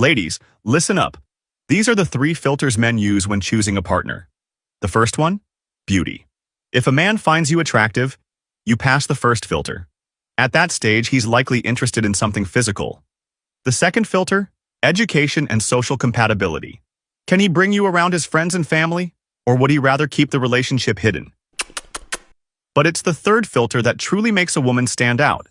Ladies, listen up. These are the 3 filters men use when choosing a partner. The first one? Beauty. If a man finds you attractive, you pass the first filter. At that stage, he's likely interested in something physical. The second filter? Education and social compatibility. Can he bring you around his friends and family, or would he rather keep the relationship hidden? But it's the third filter that truly makes a woman stand out.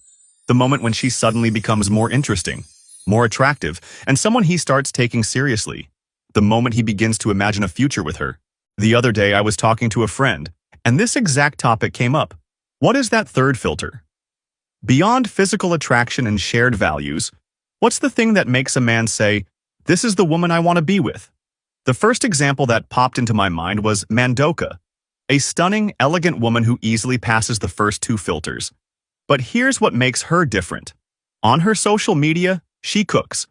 The moment when she suddenly becomes more interesting, more attractive, and someone he starts taking seriously. The moment he begins to imagine a future with her. The other day I was talking to a friend, and this exact topic came up. What is that third filter? Beyond physical attraction and shared values, what's the thing that makes a man say, "This is the woman I want to be with"? The first example that popped into my mind was Mandoka, a stunning, elegant woman who easily passes the first 2 filters. But here's what makes her different. On her social media, she cooks.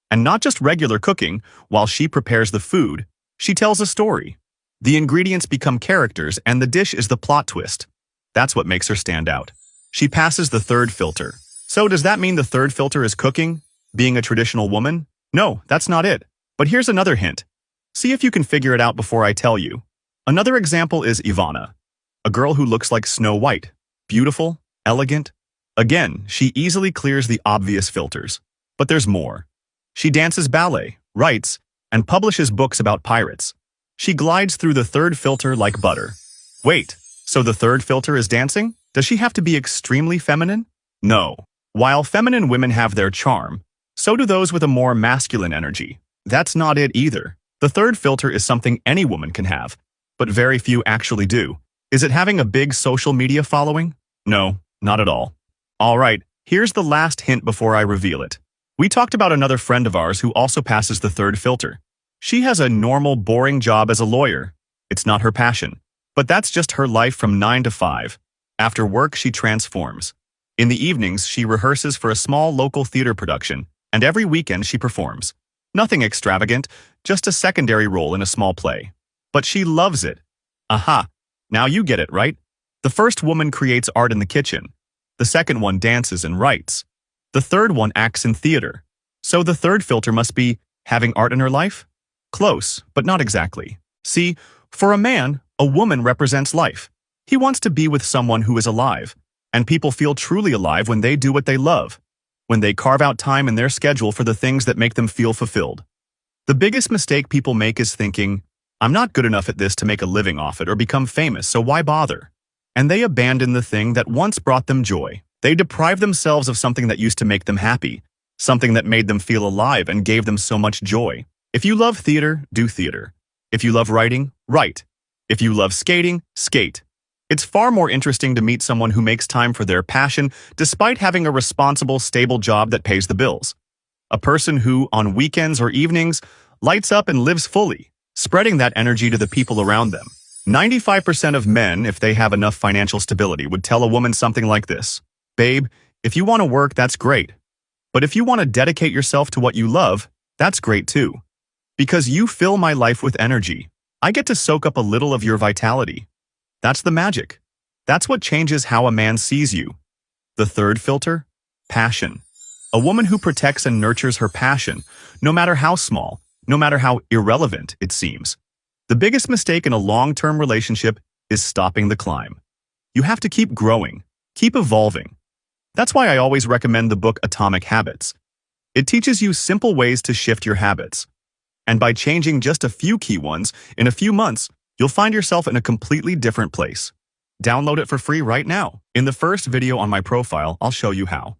And not just regular cooking. While she prepares the food, she tells a story. The ingredients become characters, and the dish is the plot twist. That's what makes her stand out. She passes the third filter. So does that mean the third filter is cooking? Being a traditional woman? No, that's not it. But here's another hint. See if you can figure it out before I tell you. Another example is Ivana, a girl who looks like Snow White. Beautiful, elegant. Again, she easily clears the obvious filters. But there's more. She dances ballet, writes, and publishes books about pirates. She glides through the third filter like butter. Wait, so the third filter is dancing? Does she have to be extremely feminine? No. While feminine women have their charm, so do those with a more masculine energy. That's not it either. The third filter is something any woman can have, but very few actually do. Is it having a big social media following? No, not at all. All right, here's the last hint before I reveal it. We talked about another friend of ours who also passes the third filter. She has a normal, boring job as a lawyer. It's not her passion. But that's just her life from 9 to 5. After work, she transforms. In the evenings, she rehearses for a small local theater production, and every weekend she performs. Nothing extravagant, just a secondary role in a small play. But she loves it. Aha! Now you get it, right? The first woman creates art in the kitchen. The second one dances and writes. The third one acts in theater. So the third filter must be having art in her life? Close, but not exactly. See, for a man, a woman represents life. He wants to be with someone who is alive. And people feel truly alive when they do what they love. When they carve out time in their schedule for the things that make them feel fulfilled. The biggest mistake people make is thinking, I'm not good enough at this to make a living off it or become famous, so why bother? And they abandon the thing that once brought them joy. They deprive themselves of something that used to make them happy, something that made them feel alive and gave them so much joy. If you love theater, do theater. If you love writing, write. If you love skating, skate. It's far more interesting to meet someone who makes time for their passion despite having a responsible, stable job that pays the bills. A person who, on weekends or evenings, lights up and lives fully, spreading that energy to the people around them. 95% of men, if they have enough financial stability, would tell a woman something like this. Babe, if you want to work, that's great. But if you want to dedicate yourself to what you love, that's great too. Because you fill my life with energy. I get to soak up a little of your vitality. That's the magic. That's what changes how a man sees you. The third filter? Passion. A woman who protects and nurtures her passion, no matter how small, no matter how irrelevant it seems. The biggest mistake in a long-term relationship is stopping the climb. You have to keep growing, keep evolving. That's why I always recommend the book Atomic Habits. It teaches you simple ways to shift your habits. And by changing just a few key ones, in a few months, you'll find yourself in a completely different place. Download it for free right now. In the first video on my profile, I'll show you how.